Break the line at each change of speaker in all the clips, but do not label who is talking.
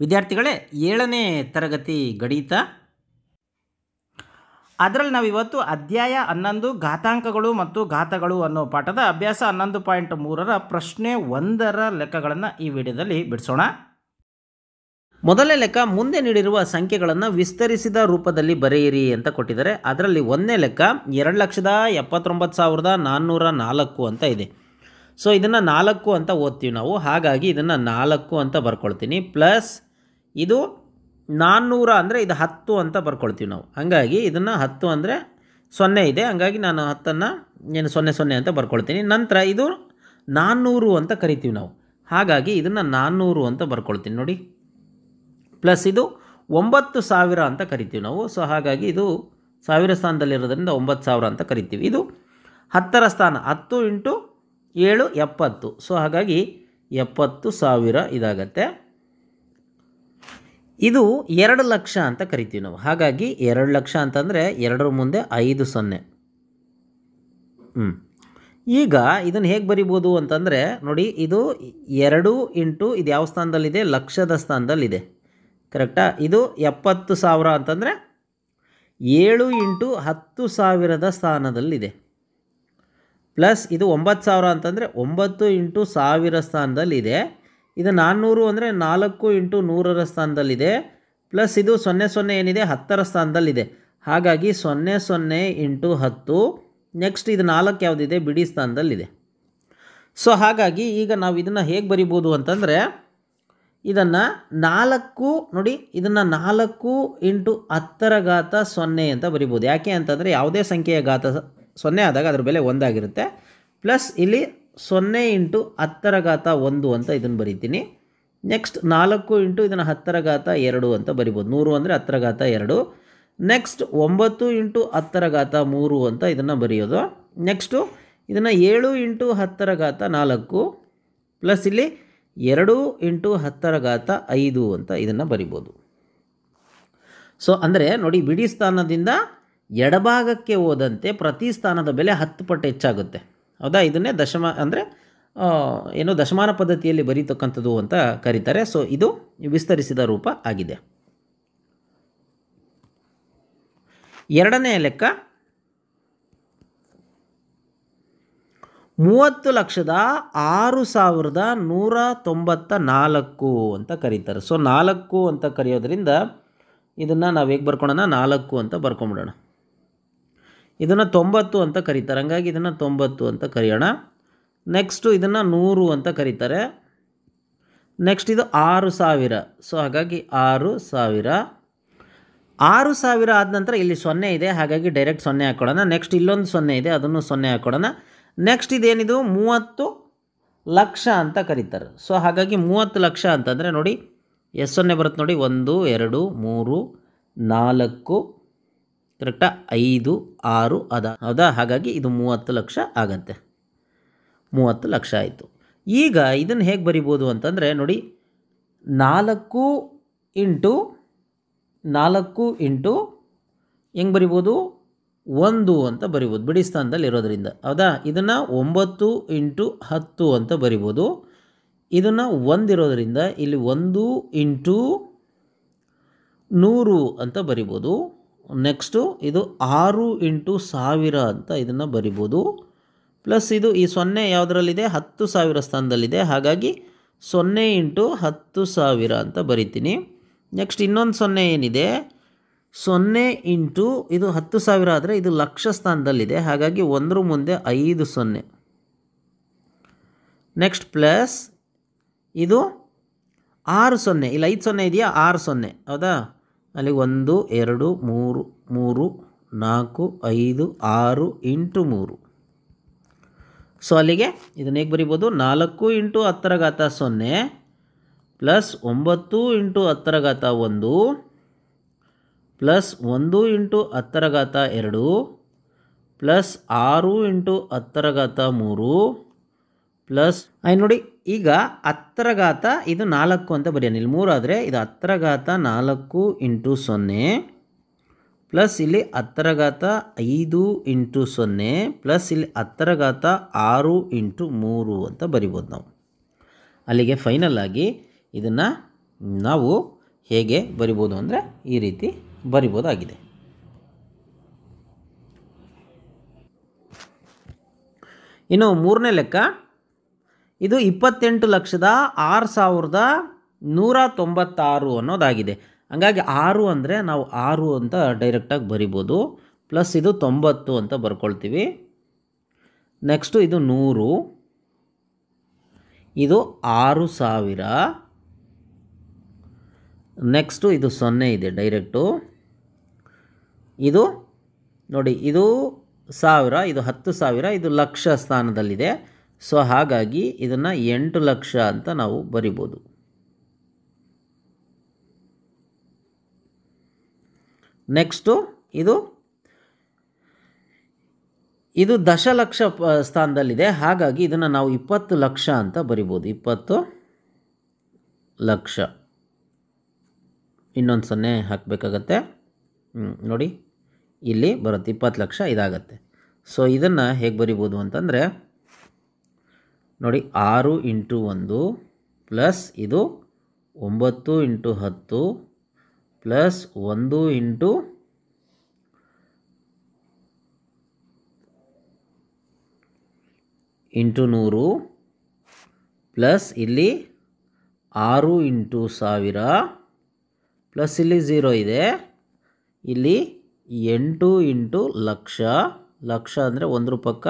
ವಿದ್ಯಾರ್ಥಿಗಳೇ 7ನೇ ತರಗತಿ ಗಣಿತ. ಅದರಲ್ಲಿ ನಾವಿವತ್ತು ಅಧ್ಯಾಯ 11 ಘಾತಾಂಕಗಳು ಮತ್ತು ಘಾತಗಳು ಅನ್ನೋ ಪಾಠದ ಅಭ್ಯಾಸ 11.3ರ ಪ್ರಶ್ನೆ 1ರ ಲೆಕ್ಕಗಳನ್ನು ಈ ವಿಡಿಯೋದಲ್ಲಿ ಬಿಡಿಸೋಣ. ಮೊದಲನೇ ಲೆಕ್ಕ, ಮುಂದೆ ನೀಡಿರುವ ಸಂಖ್ಯೆಗಳನ್ನು ವಿಸ್ತರಿಸಿದ ರೂಪದಲ್ಲಿ ಬರೆಯಿರಿ ಅಂತ ಕೊಟ್ಟಿದ್ದಾರೆ. ಅದರಲ್ಲಿ ಒಂದನೇ ಲೆಕ್ಕ 2,79,404 ಅಂತ ಇದೆ. ಸೊ ಇದನ್ನು 4 ಅಂತ ಓದ್ತೀವಿ ನಾವು, ಹಾಗಾಗಿ ಇದನ್ನು 4 ಅಂತ ಬರ್ಕೊಳ್ತೀನಿ. ಪ್ಲಸ್ ಇದು 400 ಅಂದರೆ ಇದು 10 ಅಂತ ಬರ್ಕೊಳ್ತೀವಿ ನಾವು, ಹಾಗಾಗಿ ಇದನ್ನು 10 ಅಂದರೆ 0 ಇದೆ, ಹಾಗಾಗಿ ನಾನು 10ಅನ್ನು 00 ಅಂತ ಬರ್ಕೊಳ್ತೀನಿ. ನಂತರ ಇದು 400 ಅಂತ ಕರಿತೀವಿ ನಾವು, ಹಾಗಾಗಿ ಇದನ್ನು 400 ಅಂತ ಬರ್ಕೊಳ್ತೀನಿ ನೋಡಿ. ಪ್ಲಸ್ ಇದು 9,000 ಅಂತ ಕರಿತೀವಿ ನಾವು, ಸೊ ಹಾಗಾಗಿ ಇದು 1000 ಸ್ಥಾನದಲ್ಲಿರೋದ್ರಿಂದ 9,000 ಅಂತ ಕರಿತೀವಿ. ಇದು 10ರ ಸ್ಥಾನ, 10 × 7 70, ಸೊ ಹಾಗಾಗಿ 70,000 ಇದಾಗತ್ತೆ. ಇದು 2 ಲಕ್ಷ ಅಂತ ಕರಿತೀವಿ ನಾವು, ಹಾಗಾಗಿ 2 ಲಕ್ಷ ಅಂತಂದರೆ 2ರ ಮುಂದೆ 5 0. ಈಗ ಇದನ್ನು ಹೇಗೆ ಬರಿಬೋದು ಅಂತಂದರೆ ನೋಡಿ, ಇದು 2 × ಇದು ಯಾವ ಸ್ಥಾನದಲ್ಲಿದೆ, ಲಕ್ಷದ ಸ್ಥಾನದಲ್ಲಿದೆ, ಕರೆಕ್ಟಾ? ಇದು 70,000 ಅಂತಂದರೆ 7 × 10,000ದ ಸ್ಥಾನದಲ್ಲಿದೆ. ಪ್ಲಸ್ ಇದು 9,000 ಅಂತಂದರೆ 9 × 1000 ಸ್ಥಾನದಲ್ಲಿದೆ. ಇದು 400 ಅಂದರೆ 4 × 100ರ ಸ್ಥಾನದಲ್ಲಿದೆ. ಪ್ಲಸ್ ಇದು 00 ಏನಿದೆ 10ರ ಸ್ಥಾನದಲ್ಲಿದೆ, ಹಾಗಾಗಿ 00 × 10. ನೆಕ್ಸ್ಟ್ ಇದು 4 ಯಾವುದಿದೆ, ಬಿಡಿ ಸ್ಥಾನದಲ್ಲಿದೆ. ಸೊ ಹಾಗಾಗಿ ಈಗ ನಾವು ಇದನ್ನು ಹೇಗೆ ಬರಿಬೋದು ಅಂತಂದರೆ, ಇದನ್ನು 4 ನೋಡಿ, ಇದನ್ನು 4 × 10⁻0 ಅಂತ ಬರಿಬೋದು. ಯಾಕೆ ಅಂತಂದರೆ ಯಾವುದೇ ಸಂಖ್ಯೆಯ ಘಾತ 0 ಆದಾಗ ಅದ್ರ ಬೆಲೆ 1 ಆಗಿರುತ್ತೆ. ಪ್ಲಸ್ ಇಲ್ಲಿ 0 × 10⁻1 ಅಂತ ಇದನ್ನು ಬರಿತೀನಿ. ನೆಕ್ಸ್ಟ್ 4 × ಇದನ್ನು 10⁻2 ಅಂತ ಬರಿಬೋದು, 100 ಅಂದರೆ 10⁻2. ನೆಕ್ಸ್ಟ್ 9 × 10⁻3 ಅಂತ ಇದನ್ನು ಬರೆಯೋದು. ನೆಕ್ಸ್ಟು ಇದನ್ನು 7 × 10⁻4 ಪ್ಲಸ್ ಇಲ್ಲಿ 2 × 10⁻5 ಅಂತ ಇದನ್ನು ಬರಿಬೋದು. ಸೊ ಅಂದರೆ ನೋಡಿ, ಬಿಡಿ ಸ್ಥಾನದಿಂದ ಎಡಭಾಗಕ್ಕೆ ಹೋದಂತೆ ಪ್ರತಿ ಸ್ಥಾನದ ಬೆಲೆ 10 ಪಟ್ಟು ಹೆಚ್ಚಾಗುತ್ತೆ, ಹೌದಾ? ಇದನ್ನೇ ದಶಮಾನ ಪದ್ಧತಿಯಲ್ಲಿ ಬರೀತಕ್ಕಂಥದ್ದು ಅಂತ ಕರೀತಾರೆ. ಸೊ ಇದು ವಿಸ್ತರಿಸಿದ ರೂಪ ಆಗಿದೆ. ಎರಡನೇ ಲೆಕ್ಕ 30,06,194 ಅಂತ ಕರೀತಾರೆ. ಸೊ 4 ಅಂತ ಕರೆಯೋದ್ರಿಂದ ಇದನ್ನು ನಾವು ಹೇಗೆ ಬರ್ಕೊಳ್ಳೋಣ, 4 ಅಂತ ಬರ್ಕೊಂಬಿಡೋಣ. ಇದನ್ನು 90 ಅಂತ ಕರೀತಾರೆ, ಹಂಗಾಗಿ ಇದನ್ನು 90 ಅಂತ ಕರೆಯೋಣ. ನೆಕ್ಸ್ಟು ಇದನ್ನು 100 ಅಂತ ಕರೀತಾರೆ. ನೆಕ್ಸ್ಟ್ ಇದು 6,000, ಸೊ ಹಾಗಾಗಿ 6,000. 6,000 ಆದ ನಂತರ ಇಲ್ಲಿ 0 ಇದೆ, ಹಾಗಾಗಿ ಡೈರೆಕ್ಟ್ 0 ಹಾಕ್ಕೊಳ್ಳೋಣ. ನೆಕ್ಸ್ಟ್ ಇಲ್ಲೊಂದು 0 ಇದೆ, ಅದನ್ನು 0 ಹಾಕ್ಕೊಳ್ಳೋಣ. ನೆಕ್ಸ್ಟ್ ಇದೇನಿದು 30 ಲಕ್ಷ ಅಂತ ಕರೀತಾರೆ. ಸೊ ಹಾಗಾಗಿ 30 ಲಕ್ಷ ಅಂತಂದರೆ ನೋಡಿ, ಎಷ್ಟು 0 ಬರುತ್ತೆ ನೋಡಿ, 1 2 3 4 ಕರೆಕ್ಟಾ, 5 6 ಅದ, ಹೌದಾ? ಹಾಗಾಗಿ ಇದು 30 ಲಕ್ಷ ಆಗತ್ತೆ. 30 ಲಕ್ಷ ಆಯಿತು. ಈಗ ಇದನ್ನು ಹೇಗೆ ಬರಿಬೋದು ಅಂತಂದರೆ ನೋಡಿ, 4 × ಹೆಂಗೆ ಬರಿಬೋದು, 1 ಅಂತ ಬರಿಬೋದು ಬಿಡಿ ಸ್ಥಾನದಲ್ಲಿ ಇರೋದ್ರಿಂದ, ಹೌದಾ? ಇದನ್ನು 9 × 10 ಅಂತ ಬರಿಬೋದು. ಇದನ್ನು 1 ಇರೋದ್ರಿಂದ ಇಲ್ಲಿ 1 × 100 ಅಂತ ಬರಿಬೋದು. ನೆಕ್ಸ್ಟು ಇದು 6 × 1000 ಅಂತ ಇದನ್ನು ಬರಿಬೋದು. ಪ್ಲಸ್ ಇದು ಈ 0 ಯಾವುದರಲ್ಲಿದೆ, 10,000 ಸ್ಥಾನದಲ್ಲಿದೆ, ಹಾಗಾಗಿ 0 × 10,000 ಅಂತ ಬರಿತೀನಿ. ನೆಕ್ಸ್ಟ್ ಇನ್ನೊಂದು 0 ಏನಿದೆ, 0 × ಇದು 10,000 ಆದರೆ ಇದು ಲಕ್ಷ ಸ್ಥಾನದಲ್ಲಿದೆ, ಹಾಗಾಗಿ 1ರ ಮುಂದೆ 5 0. ನೆಕ್ಸ್ಟ್ ಪ್ಲಸ್ ಇದು 6 0, ಇಲ್ಲಿ 5 0 ಇದೆಯಾ, 6 0, ಹೌದಾ? ಅಲ್ಲಿ 1 2 3 3 4 5 6 × 3. ಸೊ ಅಲ್ಲಿಗೆ ಇದನ್ನು ಹೇಗೆ ಬರಿಬೋದು, 4 × 10⁻0 ಪ್ಲಸ್ 9 × 10⁻1 ಪ್ಲಸ್ 1 × 10⁻2 ಪ್ಲಸ್ 6 × 10⁻3 ಪ್ಲಸ್ ನೋಡಿ. ಈಗ 10 ಇದು 4 ಅಂತ ಬರೆಯೋಣ, ಇಲ್ಲಿ 3 ಆದರೆ ಇದು 10⁻4 × 0 ಪ್ಲಸ್ ಇಲ್ಲಿ 10⁻5 × 0 ಪ್ಲಸ್ ಇಲ್ಲಿ 10⁻6 × 3 ಅಂತ ಬರಿಬೋದು ನಾವು. ಅಲ್ಲಿಗೆ ಫೈನಲ್ ಆಗಿ ಇದನ್ನು ನಾವು ಹೇಗೆ ಬರಿಬೋದು ಅಂದರೆ ಈ ರೀತಿ ಬರಿಬೋದಾಗಿದೆ. ಇನ್ನು ಮೂರನೇ ಲೆಕ್ಕ, ಇದು 28,06,196 ಅನ್ನೋದಾಗಿದೆ. ಹಂಗಾಗಿ 6 ಅಂದರೆ ನಾವು 6 ಅಂತ ಡೈರೆಕ್ಟಾಗಿ ಬರಿಬೋದು. ಪ್ಲಸ್ ಇದು 90 ಅಂತ ಬರ್ಕೊಳ್ತೀವಿ. ನೆಕ್ಸ್ಟು ಇದು 100, ಇದು 6,000. ನೆಕ್ಸ್ಟು ಇದು 0 ಇದೆ ಡೈರೆಕ್ಟು. ಇದು ನೋಡಿ, ಇದು 1000, ಇದು 10,000, ಇದು ಲಕ್ಷ ಸ್ಥಾನದಲ್ಲಿದೆ. ಸೊ ಹಾಗಾಗಿ ಇದನ್ನು 8 ಲಕ್ಷ ಅಂತ ನಾವು ಬರಿಬೋದು. ನೆಕ್ಸ್ಟು ಇದು ದಶಲಕ್ಷ ಸ್ಥಾನದಲ್ಲಿದೆ. ಹಾಗಾಗಿ ಇದನ್ನು ನಾವು 20 ಲಕ್ಷ ಅಂತ ಬರಿಬೋದು. 20 ಲಕ್ಷ. ಇನ್ನೊಂದು 0 ಹಾಕಬೇಕಾಗತ್ತೆ. ನೋಡಿ, ಇಲ್ಲಿ ಬರುತ್ತೆ 20 ಲಕ್ಷ, ಇದಾಗತ್ತೆ. ಸೊ ಇದನ್ನು ಹೇಗೆ ಬರಿಬೋದು ಅಂತಂದರೆ ನೋಡಿ, 6 × 1 ಪ್ಲಸ್ ಇದು 9 × 10 ಪ್ಲಸ್ 1 × 100 ಪ್ಲಸ್ ಇಲ್ಲಿ 6 × 1000 ಪ್ಲಸ್ ಇಲ್ಲಿ 0 ಇದೆ. ಇಲ್ಲಿ 8 × ಲಕ್ಷ. ಲಕ್ಷ ಅಂದರೆ 1 ಪಕ್ಕ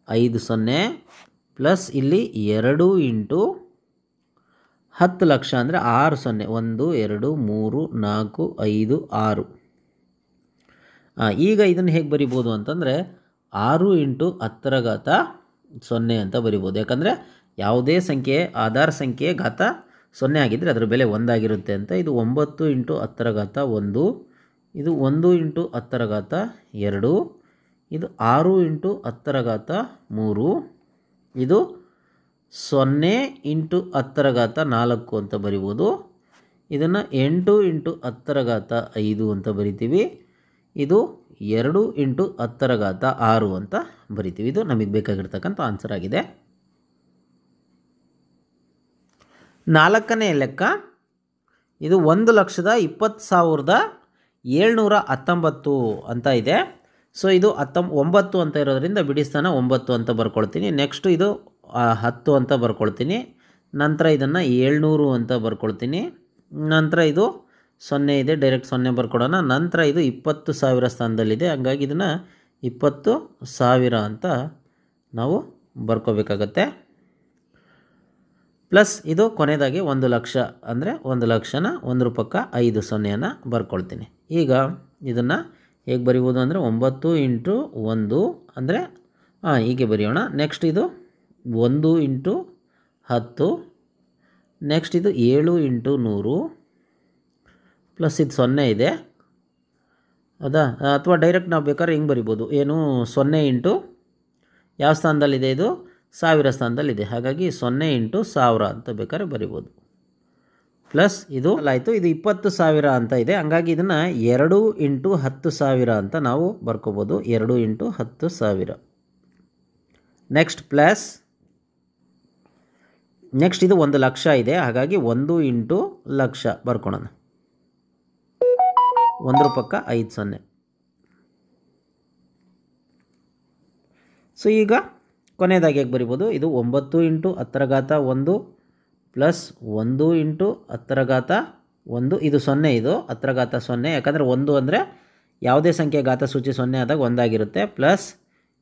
5 0 ಪ್ಲಸ್ ಇಲ್ಲಿ 2 × 10 ಲಕ್ಷ ಅಂದರೆ 6 0. 1 2 3 4 5 6. ಈಗ ಇದನ್ನು ಹೇಗೆ ಬರಿಬೋದು ಅಂತಂದರೆ 6 × 10⁻0 ಅಂತ ಬರಿಬೋದು. ಯಾಕಂದರೆ ಯಾವುದೇ ಸಂಖ್ಯೆ ಆಧಾರ ಸಂಖ್ಯೆ ಘಾತ 0 ಆಗಿದ್ದರೆ ಅದರ ಬೆಲೆ 1 ಆಗಿರುತ್ತೆ ಅಂತ. ಇದು 9 × 10⁻1, ಇದು 1 × 10⁻2, ಇದು 6 × 10⁻3, ಇದು 0 × 10⁻4 ಅಂತ ಬರಿಬೋದು. ಇದನ್ನು 8 × 10⁻5 ಅಂತ ಬರಿತೀವಿ. ಇದು 2 × 10⁻6 ಅಂತ ಬರಿತೀವಿ. ಇದು ನಮಗೆ ಬೇಕಾಗಿರ್ತಕ್ಕಂಥ ಆನ್ಸರ್ ಆಗಿದೆ. 4ನೇ ಲೆಕ್ಕ, ಇದು 1,20,719 ಅಂತ ಇದೆ. ಸೊ ಇದು 9 ಅಂತ ಇರೋದ್ರಿಂದ ಬಿಡಿಸ್ತಾನ 9 ಅಂತ ಬರ್ಕೊಳ್ತೀನಿ. ನೆಕ್ಸ್ಟು ಇದು 10 ಅಂತ ಬರ್ಕೊಳ್ತೀನಿ. ನಂತರ ಇದನ್ನು 700 ಅಂತ ಬರ್ಕೊಳ್ತೀನಿ. ನಂತರ ಇದು 0 ಇದೆ, ಡೈರೆಕ್ಟ್ 0 ಬರ್ಕೊಡೋಣ. ನಂತರ ಇದು 20,000 ಸ್ಥಾನದಲ್ಲಿದೆ. ಹಂಗಾಗಿ ಇದನ್ನು 20,000 ಅಂತ ನಾವು ಬರ್ಕೋಬೇಕಾಗತ್ತೆ. ಪ್ಲಸ್ ಇದು ಕೊನೆಯದಾಗಿ 1 ಲಕ್ಷ ಅಂದರೆ 1 ಲಕ್ಷನ 1 ಪಕ್ಕ 5 0ನ ಬರ್ಕೊಳ್ತೀನಿ. ಈಗ ಇದನ್ನು ಹೇಗೆ ಬರಿಬೋದು ಅಂದರೆ 9 × 1 ಅಂದರೆ ಹೀಗೆ ಬರೆಯೋಣ. ನೆಕ್ಸ್ಟ್ ಇದು 1 × 10, ನೆಕ್ಸ್ಟ್ ಇದು 7 × 100 ಪ್ಲಸ್ ಇದು 0 ಇದೆ, ಹೌದಾ? ಅಥವಾ ಡೈರೆಕ್ಟ್ ನಾವು ಬೇಕಾದ್ರೆ ಹಿಂಗೆ ಬರಿಬೋದು. ಏನು 0 × ಯಾವ ಸ್ಥಾನದಲ್ಲಿದೆ? ಇದು 1000 ಸ್ಥಾನದಲ್ಲಿದೆ. ಹಾಗಾಗಿ 0 × 1000 ಅಂತ ಬೇಕಾದ್ರೆ ಬರಿಬೋದು. ಪ್ಲಸ್ ಇದು ಆಯಿತು, ಇದು 20,000 ಅಂತ ಇದೆ. ಹಂಗಾಗಿ ಇದನ್ನು 2 × 10,000 ಅಂತ ನಾವು ಬರ್ಕೋಬೋದು. 2 × 10,000. ನೆಕ್ಸ್ಟ್ ಪ್ಲಸ್ ನೆಕ್ಸ್ಟ್ ಇದು 1 ಲಕ್ಷ ಇದೆ. ಹಾಗಾಗಿ 1 × ಲಕ್ಷ ಬರ್ಕೊಳೋಣ. 1 ಪಕ್ಕ 5 0. ಸೊ ಈಗ ಕೊನೆಯದಾಗಿ ಹೇಗೆ ಬರಿಬೋದು? ಇದು 9 × 10⁻1 ಪ್ಲಸ್ 1 × 10⁻1, ಇದು 0, ಇದು 10⁻0. ಯಾಕಂದರೆ 1 ಅಂದರೆ ಯಾವುದೇ ಸಂಖ್ಯೆ ಘಾತ ಸೂಚಿ 0 ಆದಾಗ 1 ಆಗಿರುತ್ತೆ. ಪ್ಲಸ್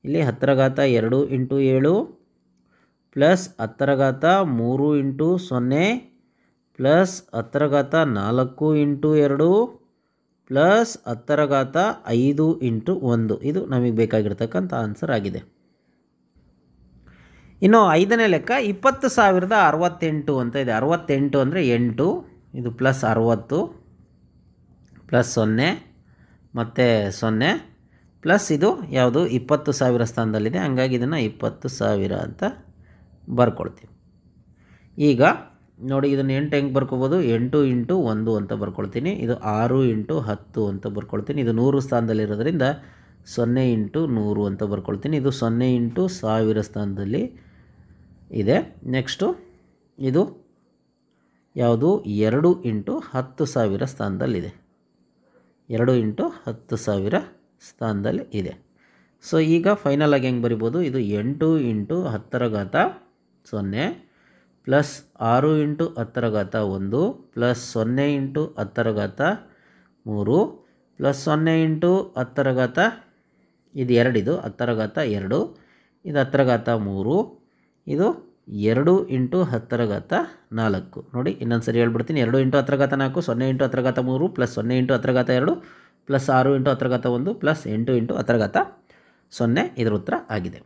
ಇಲ್ಲಿ 10⁻2 × 7 ಪ್ಲಸ್ 10⁻3 × 0 ಪ್ಲಸ್ 10⁻4 × 2 ಪ್ಲಸ್ 10⁻5 × 1. ಇದು ನಮಗೆ ಬೇಕಾಗಿರ್ತಕ್ಕಂಥ ಆನ್ಸರ್ ಆಗಿದೆ. ಇನ್ನು 5ನೇ ಲೆಕ್ಕ 20,068 ಅಂತ ಇದೆ. 68 ಅಂದರೆ 8, ಇದು ಪ್ಲಸ್ 60 ಪ್ಲಸ್ 0 ಮತ್ತು 0 ಪ್ಲಸ್ ಇದು ಯಾವುದು 20,000 ಸ್ಥಾನದಲ್ಲಿದೆ. ಹಂಗಾಗಿ ಇದನ್ನು 20,000 ಅಂತ ಬರ್ಕೊಳ್ತೀವಿ. ಈಗ ನೋಡಿ, ಇದನ್ನು 8 ಹೆಂಗೆ ಬರ್ಕೋಬೋದು? 8 × 1 ಅಂತ ಬರ್ಕೊಳ್ತೀನಿ. ಇದು 6 × 10 ಅಂತ ಬರ್ಕೊಳ್ತೀನಿ. ಇದು 100 ಸ್ಥಾನದಲ್ಲಿರೋದ್ರಿಂದ 0 × 100 ಅಂತ ಬರ್ಕೊಳ್ತೀನಿ. ಇದು 0 × 1000 ಸ್ಥಾನದಲ್ಲಿ ಇದೆ. ನೆಕ್ಸ್ಟು ಇದು ಯಾವುದು 2 ಇಂಟು 10,000 ಸ್ಥಾನದಲ್ಲಿದೆ. 2 ಇಂಟು 10,000 ಸ್ಥಾನದಲ್ಲಿ ಇದೆ. ಸೊ ಈಗ ಫೈನಲ್ ಆಗಿ ಹೆಂಗೆ ಬರಿಬೋದು, ಇದು 8 into 10⁻0 plus 6 into 10⁻1 plus 0 into 10⁻3 plus 0 into 10 ಇದು 2, ಇದು 10⁻2, ಇದು 10⁻3, ಇದು 2 ಇಂಟು 10⁻4. ನೋಡಿ ಇನ್ನೊಂದು ಸರಿ ಹೇಳ್ಬಿಡ್ತೀನಿ. 2 into 10⁻4, 0 into 10⁻3 plus 0 into 10⁻2 plus 6 into 10⁻1 plus 8 into 10⁻0 ಇದರ ಉತ್ತರ ಆಗಿದೆ.